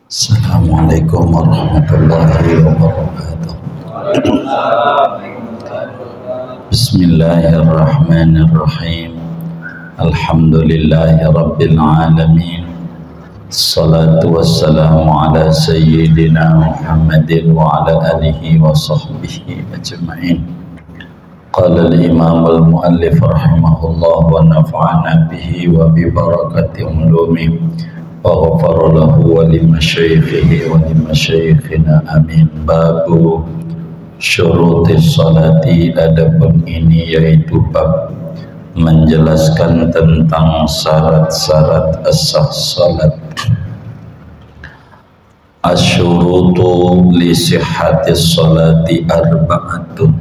Assalamualaikum warahmatullahi wabarakatuh. Bismillahirrahmanirrahim. Alhamdulillahi rabbil alamin. Salatu wassalamu ala sayyidina Muhammadin wa ala alihi wa sahbihi ajma'in. Qala al-imam al-muallif rahimahullah wa nafa'ana bihi wa bi barakati ulumi wa ghafara lahu wa limasyayikhihi wa limasyayikhina amin. Babu syurutis salati, adapun ini yaitu bab menjelaskan tentang syarat-syarat as-sah salat. Asyurutu li sihhatis salati arba'atun,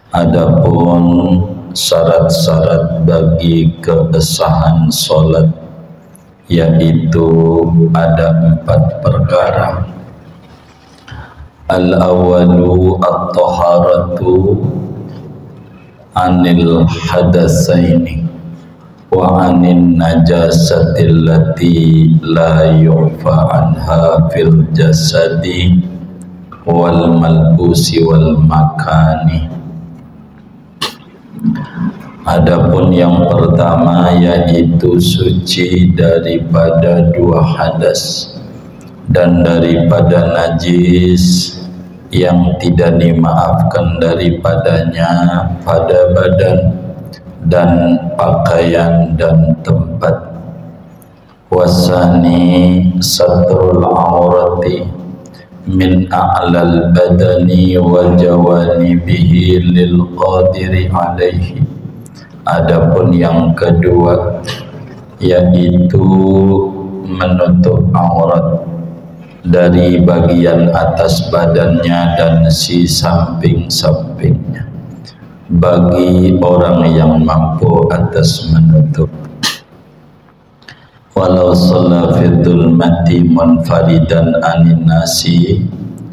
adapun syarat-syarat bagi kesahan salat yaitu ada 4 perkara. Al-awwalu at-taharatu anil hadatsaini wa anin najasati allati la yu'fa anha fil jasadi wal malbusi wal makani. Adapun yang pertama yaitu suci daripada 2 hadas dan daripada najis yang tidak dimaafkan daripadanya pada badan dan pakaian dan tempat. Wasani satrul aurati min a'lal badani wa jawanibihi lil qadiri alaihi. Adapun yang kedua yaitu menutup aurat dari bagian atas badannya dan si samping-sampingnya bagi orang yang mampu atas menutup. Walau shalla fi dzulmati munfaridan anin nasi,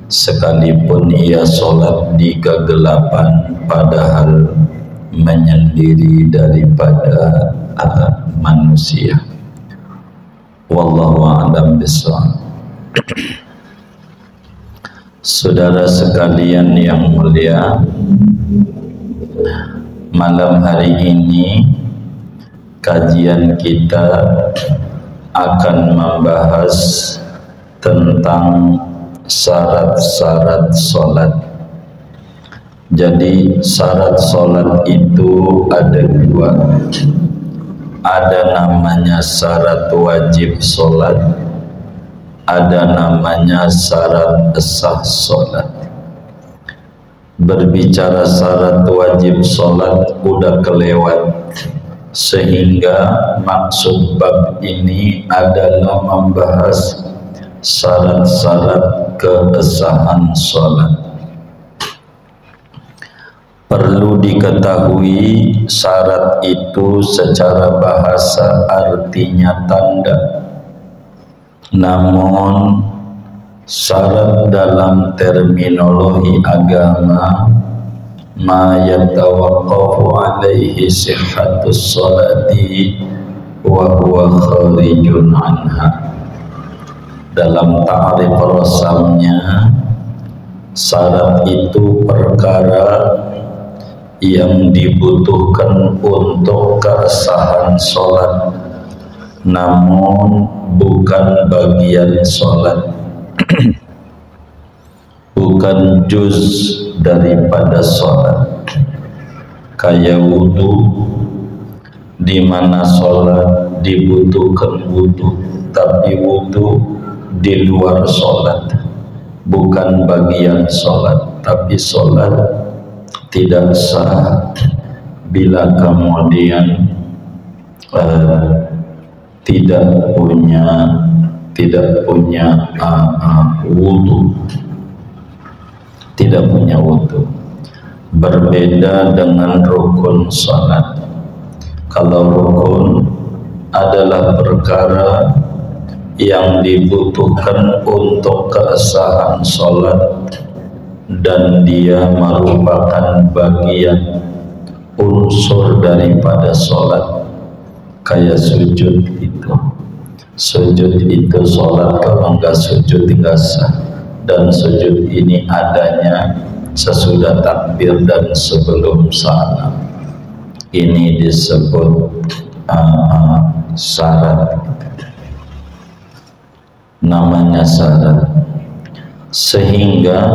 sekalipun ia sholat di kegelapan padahal menyendiri daripada manusia. Wallahu a'lam bishawab. Saudara sekalian yang mulia, malam hari ini kajian kita akan membahas tentang syarat-syarat sholat. Jadi syarat sholat itu ada 2. Ada namanya syarat wajib sholat, ada namanya syarat sah sholat. Berbicara syarat wajib sholat udah kelewat, sehingga maksud bab ini adalah membahas syarat-syarat kesahan sholat. Perlu diketahui syarat itu secara bahasa artinya tanda, namun syarat dalam terminologi agama ma yatawaqqafu alaihi sihhatus sholati wa huwa kharijun anha. Dalam ta'rif rasamnya, syarat itu perkara yang dibutuhkan untuk kesahan sholat, namun bukan bagian sholat, bukan juz daripada sholat. Kayak wudu, di mana sholat dibutuhkan wudu, tapi wudu di luar sholat, bukan bagian sholat. Tapi sholat tidak sah bila kemudian tidak punya wudu, tidak punya wudu. Berbeda dengan rukun salat. Kalau rukun adalah perkara yang dibutuhkan untuk kesahan salat dan dia merupakan bagian unsur daripada salat, kayak sujud itu. Sujud itu sholat, kalau enggak sujud tidak sah. Dan sujud ini adanya sesudah takbir dan sebelum salam. Ini disebut syarat, namanya syarat. Sehingga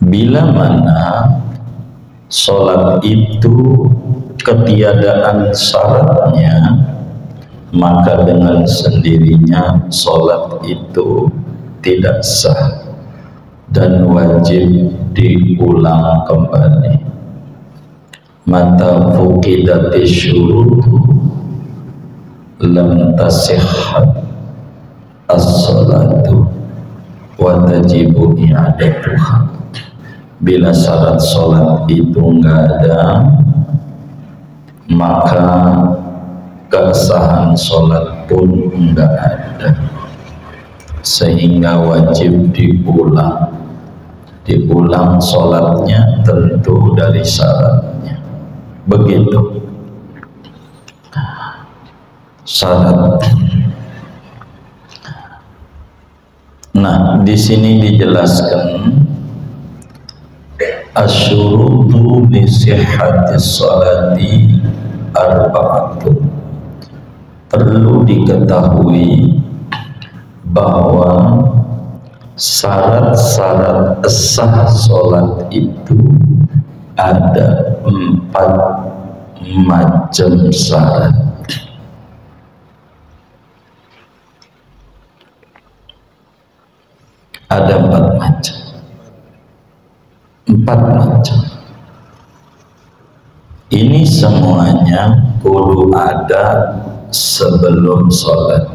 bila mana sholat itu ketiadaan syaratnya, maka dengan sendirinya sholat itu tidak sah dan wajib diulang kembali. Mata fuqidati syurutu lam tasihhat as-salatu wa tajibu i'adatuha. Bila syarat sholat itu enggak ada, maka kesahan sholat pun enggak ada, sehingga wajib diulang sholatnya, tentu dari syaratnya. Begitu syarat. Nah, di sini dijelaskan asyurutu li sihhatis sholati arba'atun. Perlu diketahui bahwa syarat-syarat sah sholat itu ada 4 macam syarat. Ada 4 macam. 4 macam. Ini semuanya kudu ada sebelum sholat,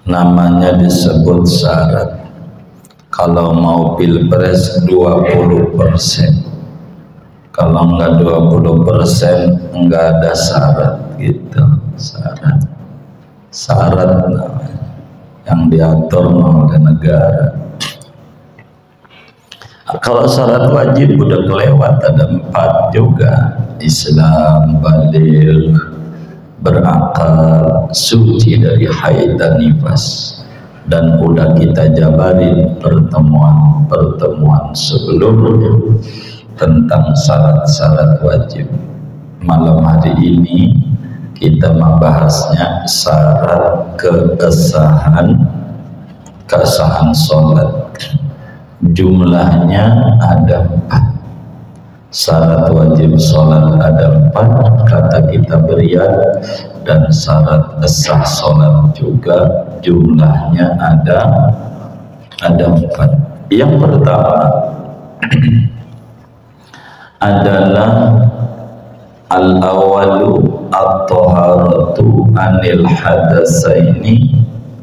namanya disebut syarat. Kalau mau pilpres 20%, kalau enggak 20% enggak ada syarat gitu. Syarat namanya, yang diatur oleh negara. Kalau syarat wajib udah kelewat, ada 4 juga: Islam, baligh, berakal, suci dari haid dan nifas. Dan udah kita jabarin pertemuan sebelumnya tentang syarat-syarat wajib. Malam hari ini kita membahasnya syarat kesahan sholat. Jumlahnya ada 4. Syarat wajib sholat ada 4 kata kita Riyadh, dan syarat sah sholat juga jumlahnya ada 4. Yang pertama adalah al-awalu at-taharatu anil hadatsaini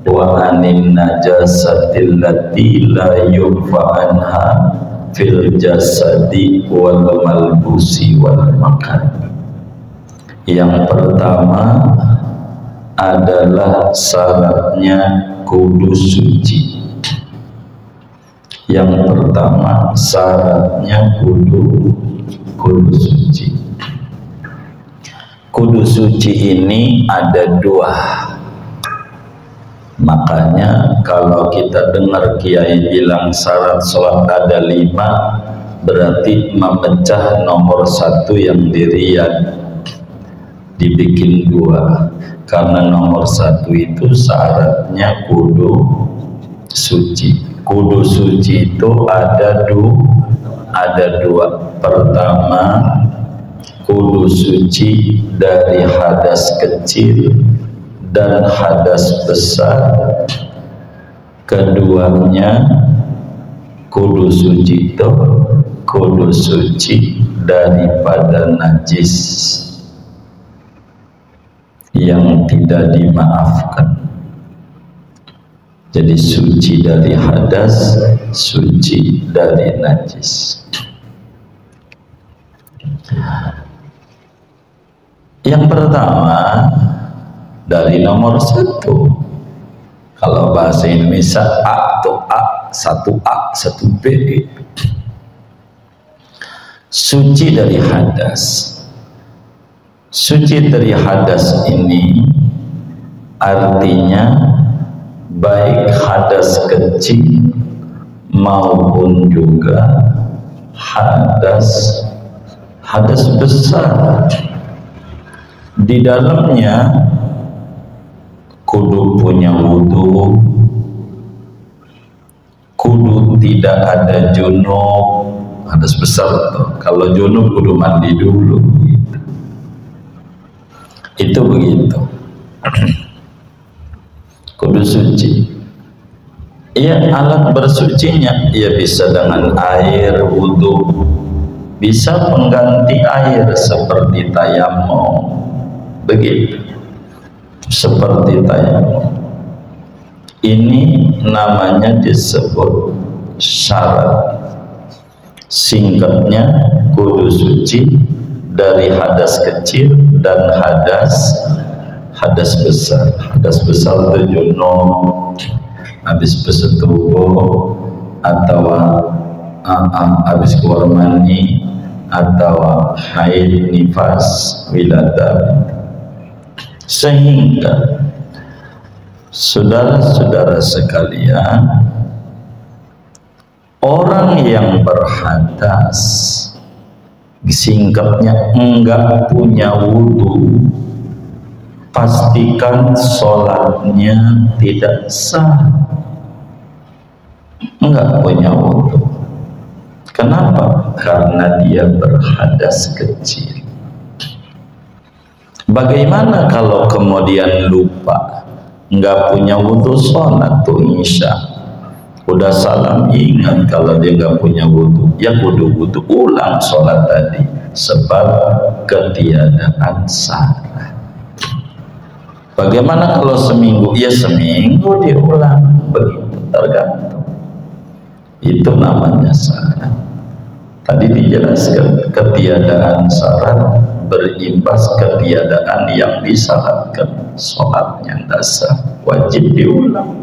wa anin najasatil lati la yurfa anha fil jasadi wal malbusi wal makan. Yang pertama adalah syaratnya kudu suci. Yang pertama syaratnya kudu suci. Kudu suci ini ada 2. Makanya kalau kita dengar kiai bilang syarat sholat ada 5, berarti memecah nomor 1 yang di Riyadh dibikin 2, karena nomor 1 itu syaratnya kudu suci. Kudu suci itu ada 2. Pertama, kudu suci dari hadas kecil dan hadas besar. Keduanya kudu suci itu kudu suci daripada najis yang tidak dimaafkan. Jadi suci dari hadas, suci dari najis. Yang pertama dari nomor 1. Kalau bahasa Indonesia A atau A, 1A, 1B. Suci dari hadas. Suci dari hadas ini artinya baik hadas kecil maupun juga hadas besar. Di dalamnya kudu punya wudu, kudu tidak ada junub. Hadas besar tuh, kalau junub kudu mandi dulu gitu. Itu begitu. Kudu suci. Ya, alat bersucinya ya bisa dengan air wudu, bisa pengganti air seperti tayamum. Begitu. Seperti tayamum. Ini namanya disebut syarat. Singkatnya kudu suci dari hadas kecil dan hadas besar. Hadas besar itu junub, habis bersetubuh, atau habis keluar mani, atau haid, nifas, wiladah. Sehingga saudara-saudara sekalian, orang yang berhadas, singkatnya enggak punya wudu, pastikan sholatnya tidak sah. Enggak punya wudu. Kenapa? Karena dia berhadas kecil. Bagaimana kalau kemudian lupa, enggak punya wudu sholat tuh isya, udah salam ingat kalau dia enggak punya wudu, ya wudu ulang sholat tadi, sebab ketiadaan syarat. Bagaimana kalau seminggu? Ya seminggu diulang, begitu, tergantung. Itu namanya syarat. Tadi dijelaskan ketiadaan syarat berimbas ketiadaan yang disyaratkan. Sholatnya tidak sah, wajib diulang.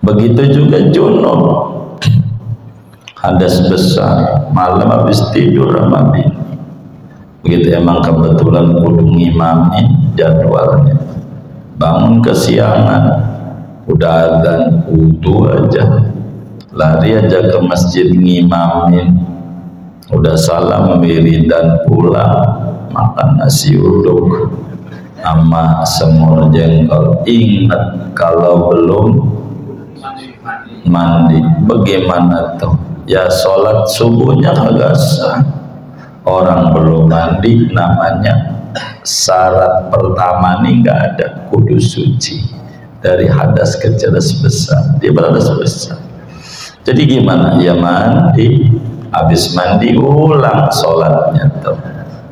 Begitu juga junub, hadas besar, malam habis tidur sama bini, begitu emang kebetulan kudu ngimamin jadwalnya, bangun kesiangan, udah adzan, wudu aja, lari aja ke masjid ngimamin, udah salam wiridan pulang, makan nasi uduk sama semur jengkol. Ingat kalau belum mandi, bagaimana tuh? Ya sholat subuhnya kagak sah. Orang belum mandi, namanya syarat pertama nih nggak ada, kudu suci dari hadas kecil besar. Dia berhadas besar. Jadi gimana? Ya mandi, habis mandi ulang sholatnya tuh.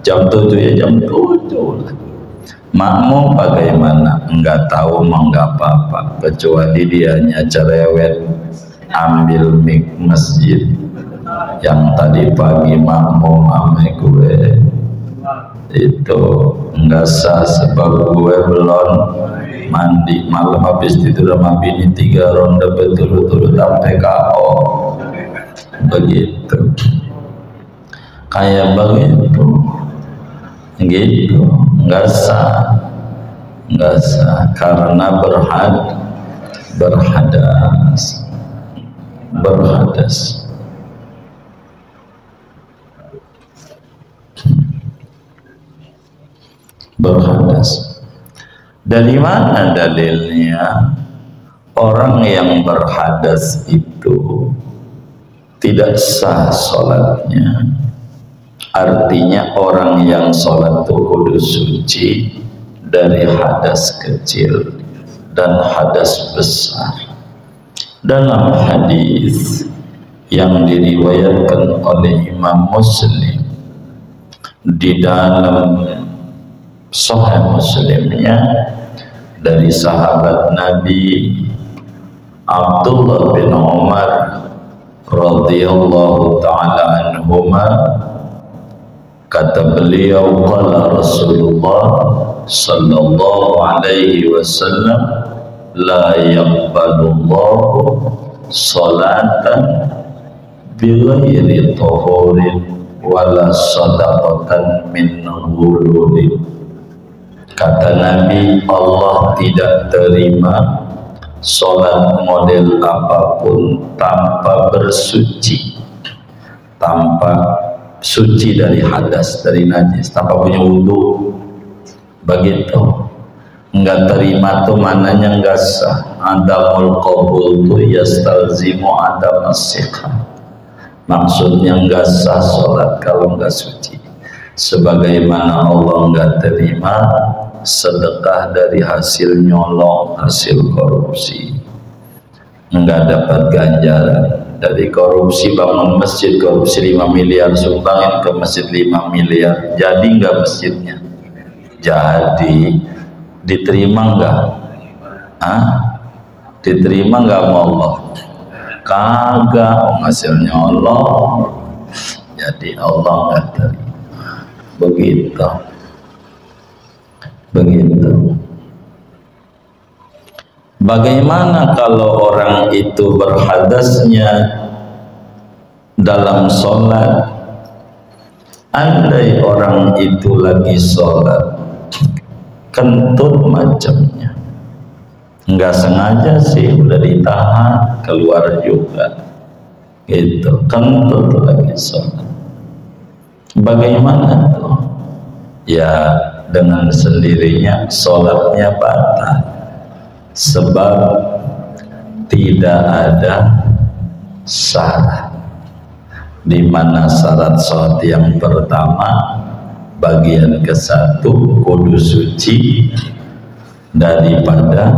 Jam 7 ya jam 7 lah. Makmum bagaimana? Enggak tahu mau enggak apa-apa, kecuali dianya cerewet ambil mik masjid yang tadi pagi makmum ame gue itu enggak sah, sebab gue belum mandi. Malam habis tidur sama bini 3 ronde berturut-turut sampai KO. Begitu, kayak begitu gitu, enggak sah karena berhadas. Dari mana dalilnya? Orang yang berhadas itu tidak sah sholatnya. Artinya orang yang sholat itu kudu suci dari hadas kecil dan hadas besar. Dalam hadis yang diriwayatkan oleh Imam Muslim, di dalam Sahih Muslimnya dari sahabat Nabi Abdullah bin Umar radhiyallahu ta'ala anhuma, kata beliau, qala Rasulullah sallallahu alaihi wasallam, la yaqbalullahu salatan bighairi tahurin wala sadaqatan min ghululin. Kata Nabi, Allah tidak terima sholat model apapun tanpa bersuci, tanpa suci dari hadas, dari najis, tanpa punya wudhu. Begitu. Enggak terima tuh mananya enggak sah. Adamul qabul tuh yastalzimu adam as-siqah. Maksudnya enggak sah sholat kalau enggak suci. Sebagaimana Allah enggak terima sedekah dari hasil nyolong, hasil korupsi. Enggak dapat ganjaran dari korupsi. Bangun masjid korupsi 5 miliar, sumbangin ke masjid 5 miliar, jadi enggak masjidnya? Jadi. Diterima enggak? Diterima enggak sama Allah? Kagak, hasilnya Allah. Jadi Allah enggak terima. Begitu. Bagaimana kalau orang itu berhadasnya dalam sholat? Andai orang itu lagi sholat, kentut macamnya, nggak sengaja sih, udah ditahan, keluar juga, gitu, kentut lagi sholat. Bagaimana tuh? Ya dengan sendirinya sholatnya batal, sebab tidak ada syarat. Di mana syarat sholat yang pertama, bagian ke-1 kudu suci daripada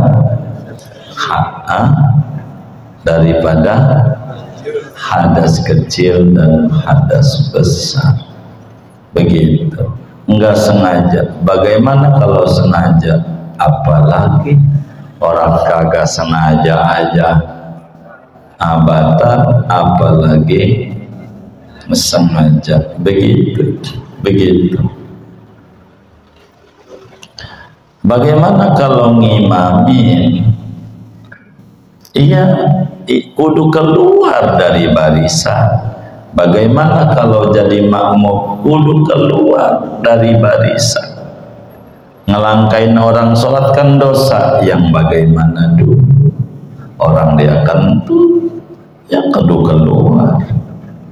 hadas kecil dan hadas besar. Begitu. Enggak sengaja. Bagaimana kalau sengaja? Apalagi orang kagak sengaja aja abatan, apalagi sengaja. Begitu. Bagaimana kalau ngimamin? Iya, kudu keluar dari barisan. Bagaimana kalau jadi makmum? Kudu keluar dari barisan. Ngelangkain orang sholat kan dosa. Yang bagaimana dulu? Orang dia kentut, yang kudu keluar.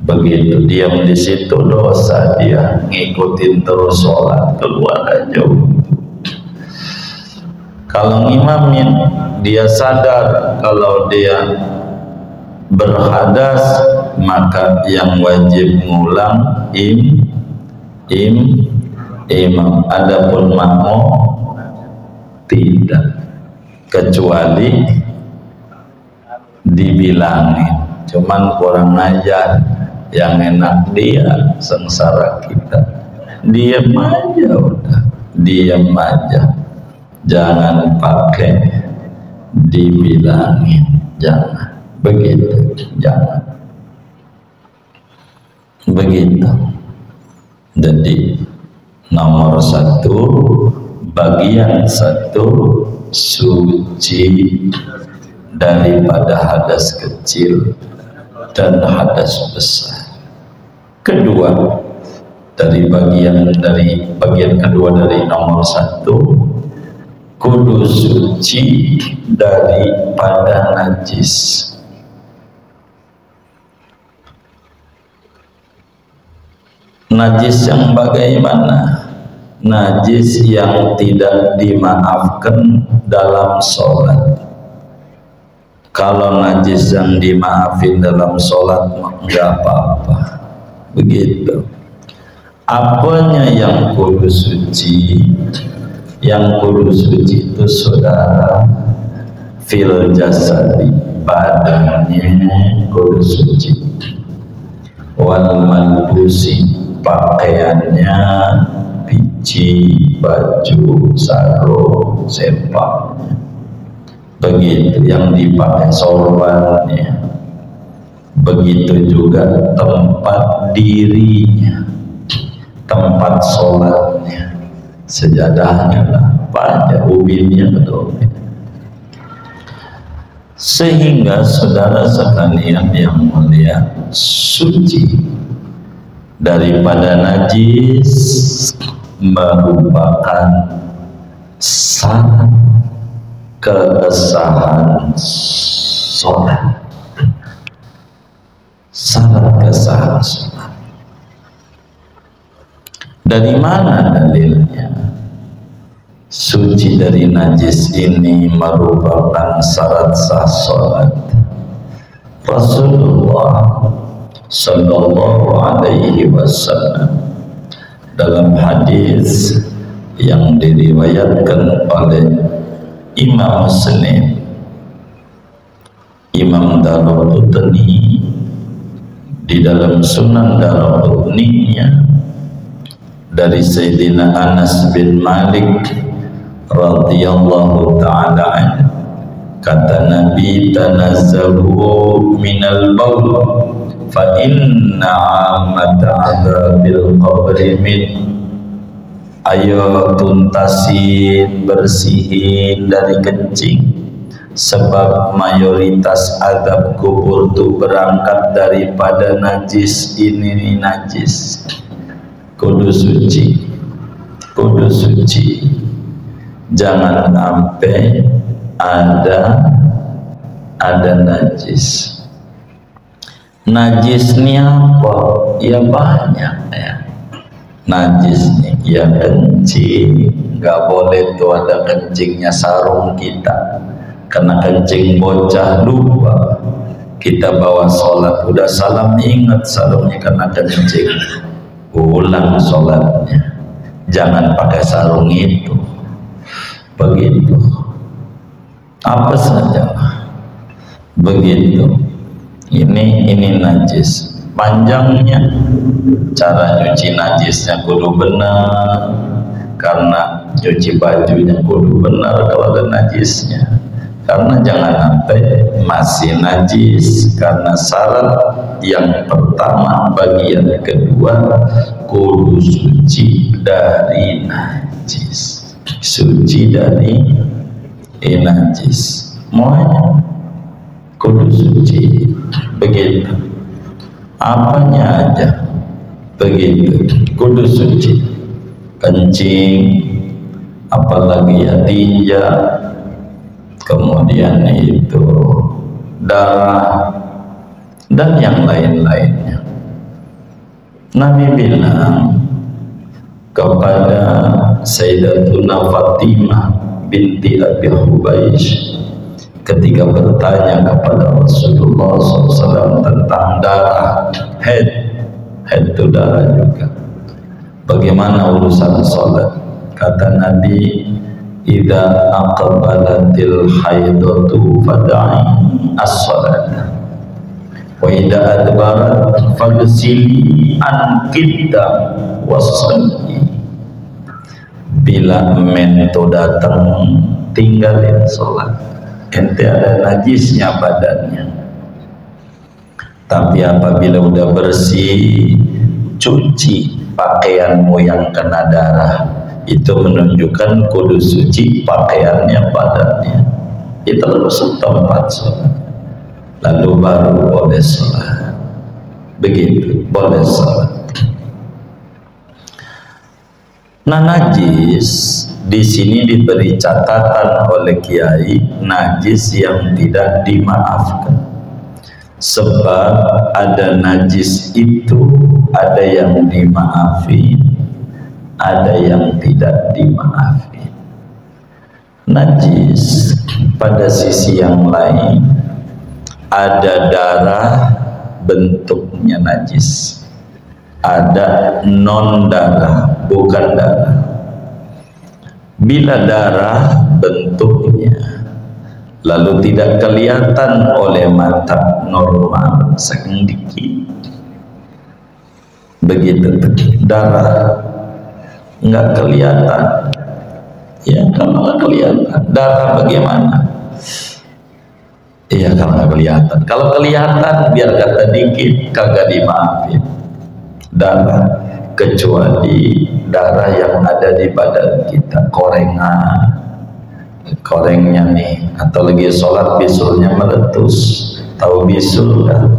Begitu diam di situ dosa, dia ngikutin terus sholat, keluar aja. Kalau ngimamin, dia sadar kalau dia berhadas, maka yang wajib ngulang imam. Adapun makmum tidak, kecuali dibilangin, cuman kurang ajar. Yang enak dia, sengsara kita. Diam aja udah, diam aja. Jangan pakai dibilangin, jangan. Begitu, jangan. Begitu. Jadi nomor 1, bagian 1 suci daripada hadas kecil dan hadas besar. Kedua, dari bagian kedua dari nomor 1, kudu suci daripada najis. Najis yang bagaimana? Najis yang tidak dimaafkan dalam sholat. Kalau najis yang dimaafin dalam sholat enggak apa-apa. Begitu. Apanya yang kudu suci? Yang kudu suci itu saudara, fil jasadi, badannya kudu suci. Wal malbusi, pakaiannya, biji, baju, sarung, sempaknya. Begitu yang dipakai, sorbannya. Begitu juga tempat dirinya, tempat sholatnya, sejadahnya lah, pada ubinnya, betul. Sehingga saudara sekalian yang mulia, suci daripada najis merupakan syarat kesahan sholat. Syarat kesahan sholat. Dari mana dalilnya? Suci dari najis ini merupakan syarat sah sholat. Rasulullah Sallallahu Alaihi Wasallam dalam hadis yang diriwayatkan oleh Imam Muslim, Imam Daraqutni di dalam Sunan Daraqutninya dari Sayyidina Anas bin Malik radhiyallahu ta'ala anhu, kata Nabi, tanazzalu minal baul fa inna amata adzabil qabri min. Ayo tuntasin, bersihin dari kencing, sebab mayoritas azab kubur itu berangkat daripada najis. Ini najis, kudu suci, kudu suci. Jangan sampai ada najis. Najisnya apa? Ya banyak ya. Najisnya ya kencing, nggak boleh tuh ada kencingnya sarung kita, karena kencing bocah lupa kita bawa sholat, udah salam ingat sarungnya karena kencing, ulang sholatnya. Jangan pakai sarung itu. Begitu, apa saja begitu. Ini najis. Panjangnya cara nyuci najisnya kudu benar, karena cuci bajunya kudu benar kalau ada najisnya, karena jangan sampai masih najis. Karena syarat yang pertama, bagian kedua, kudu suci dari najis. Suci dari najis, semuanya kudu suci. Begitu, apanya aja begitu, kudu suci. Kencing, apalagi ya tinja, kemudian itu darah dan yang lain-lainnya. Nabi bilang kepada Sayyidatuna Fatimah binti Abi Hubaysh ketika bertanya kepada Rasulullah SAW tentang darah, head itu darah juga, bagaimana urusan sholat? Kata Nabi, idza aqbalatil haidatu fad'i as-salat wa idza adbarat faghsili an qidam wassalli. Bila mento datang, tinggalin sholat. Ente ada najisnya badannya, tapi apabila udah bersih, cuci pakaianmu yang kena darah. Itu menunjukkan kudu suci pakaiannya, badannya. Itu lalu setempat sholat, lalu baru boleh sholat. Begitu, boleh sholat. Nah, najis di sini diberi catatan oleh kiai, najis yang tidak dimaafkan. Sebab ada najis itu, ada yang dimaafi, ada yang tidak dimaafi. Najis pada sisi yang lain, ada darah bentuknya najis, ada non darah, bukan darah. Bila darah bentuknya lalu tidak kelihatan oleh mata normal, saking dikit, begitu darah nggak kelihatan. Ya, kalau nggak kelihatan darah bagaimana? Iya, kalau nggak kelihatan. Kalau kelihatan biar kata dikit kagak dimaafin darah, kecuali darah yang ada di badan kita, korengnya nih, atau lagi sholat bisulnya meletus. Tahu bisul kan?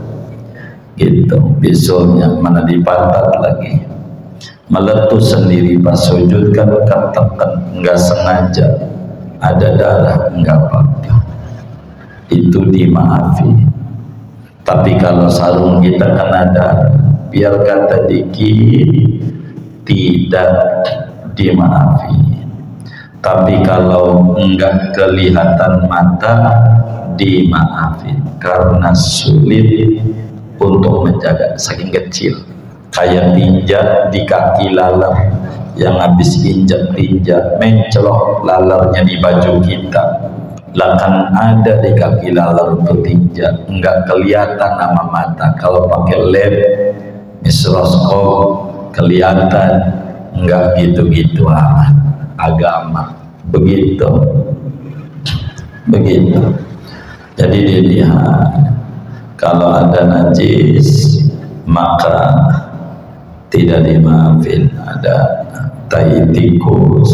Gitu, bisulnya mana di pantat lagi, meletus sendiri pas sujud kan katakan nggak sengaja ada darah nggak apa-apa, itu dimaafi. Tapi kalau sarung kita kena darah, biar kata dikit, tidak dimaafi. Tapi kalau enggak kelihatan mata, dimaafi karena sulit untuk menjaga, saking kecil. Kayak tinja di kaki laler, yang habis injak tinja mencelok lalernya di baju kita, lah kan ada di kaki laler itu tinja, enggak kelihatan sama mata. Kalau pakai lem mikroskop kelihatan, enggak gitu-gitu amat agama, begitu. Jadi dilihat kalau ada najis maka tidak dimaafin. Ada tai tikus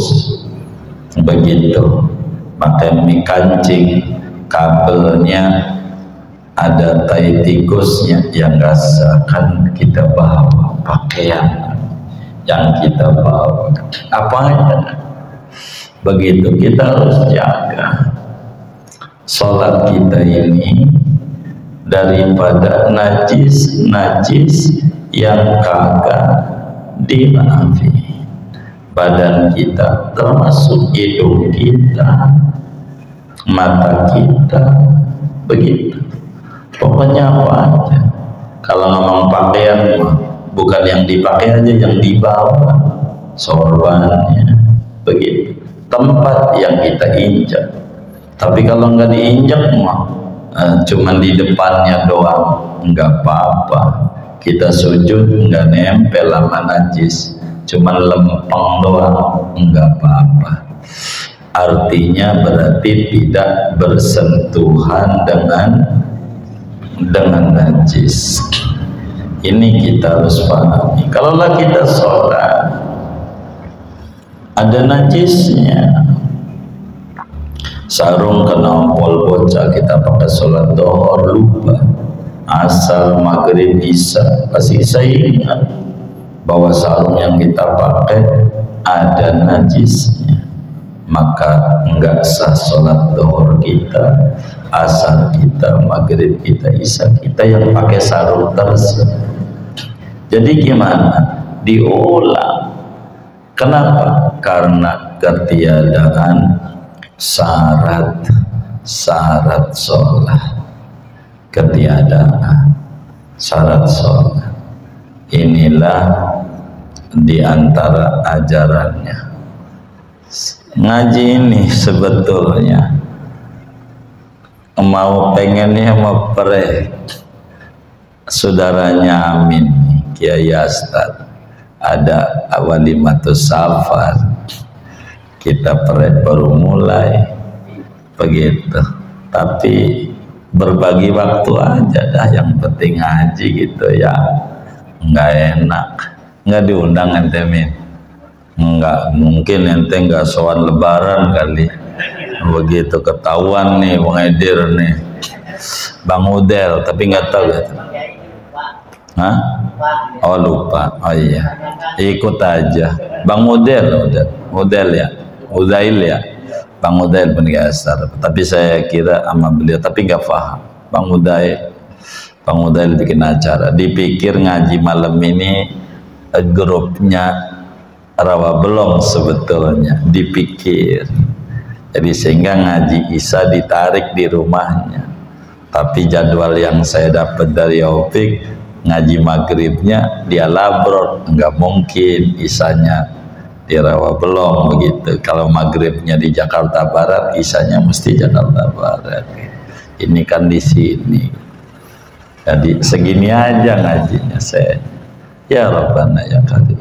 begitu, pakai mie kancing kabelnya ada tai tikusnya, yang nggak akan kita bawa pakaian yang kita bawa apanya. Begitu kita harus jaga sholat kita ini daripada najis yang kagak dimaafi. Badan kita termasuk hidung kita, mata kita, begitu. Pokoknya apa aja. Kalau ngomong pakaian, bukan yang dipakai aja, yang dibawa, sorbannya, begitu. Tempat yang kita injak. Tapi kalau nggak diinjak mah, cuman di depannya doang, nggak apa-apa. Kita sujud nggak nempel sama najis, cuman lempeng doang, nggak apa-apa. Artinya berarti tidak bersentuhan dengan najis. Ini kita harus pahami. Kalaulah kita sholat ada najisnya, sarung kena ompol bocah, kita pakai sholat dohor lupa, asar, maghrib, isya, pasti saya ingat bahwa sarung yang kita pakai ada najisnya, maka enggak sah sholat dohor kita, asar kita, maghrib kita, isya kita yang pakai sarung tersebut. Jadi gimana? Diulang. Kenapa? Karena ketiadaan syarat sholat. Ketiadaan syarat sholat. Inilah diantara ajarannya. Ngaji ini sebetulnya pengennya mau pereh saudaranya Amin, Kiai Astad, ada walimatus safar, kita baru mulai begitu. Tapi berbagi waktu aja dah, yang penting ngaji gitu ya. Nggak enak nggak diundang ente Min, nggak mungkin ente nggak sowan lebaran kali, begitu ketahuan nih Bang Edir nih, Bang Udel, tapi nggak tahu gitu. Hah? Oh lupa. Oh iya, ikut aja Bang Udel ya, Udail ya, Bang Udail pengasar. Tapi saya kira sama beliau, tapi nggak paham. Bang Udail bikin acara, dipikir ngaji malam ini grupnya Rawa Belong, sebetulnya dipikir. Jadi sehingga ngaji Isya ditarik di rumahnya. Tapi jadwal yang saya dapat dari Opik, ngaji maghribnya dia Labrot, nggak mungkin Isyanya di Rawa Belong begitu. Kalau maghribnya di Jakarta Barat, Isyanya mesti Jakarta Barat. Ini kan di sini. Jadi segini aja ngajinya saya. Ya Rabbana ya Karim.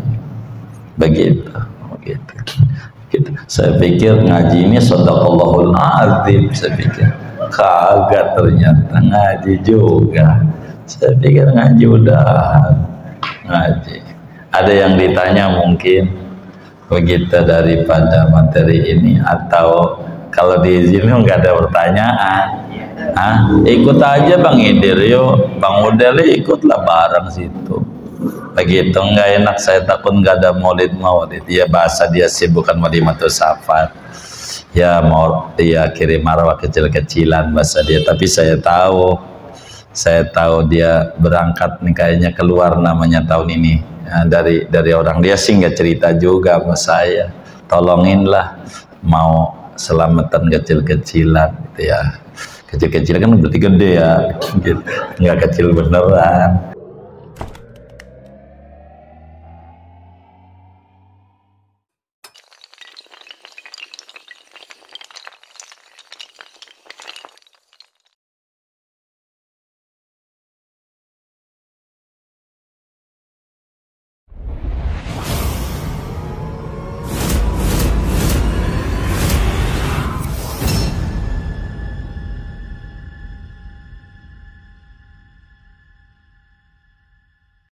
Begitu. Saya pikir ngaji ini Shadaqallahul Azim, saya pikir. Kagak, ternyata ngaji juga. Saya pikir ngaji udah ngaji. Ada yang ditanya mungkin begitu daripada materi ini, atau kalau diizinin nggak ada pertanyaan. Ikut aja Bang Idir, yuk Bang Udel ikutlah bareng situ. Begitu nggak enak, saya takut nggak ada maulid ya, bahasa dia sibukkan walimatus safar ya, mau dia kirim marwah kecil-kecilan bahasa dia, tapi saya tahu dia berangkat nih kayaknya keluar namanya tahun ini ya, dari orang dia sih nggak cerita juga sama saya, tolonginlah mau selamatan kecil-kecilan gitu ya. Kecil-kecil kan berarti gede ya gitu. Nggak kecil beneran.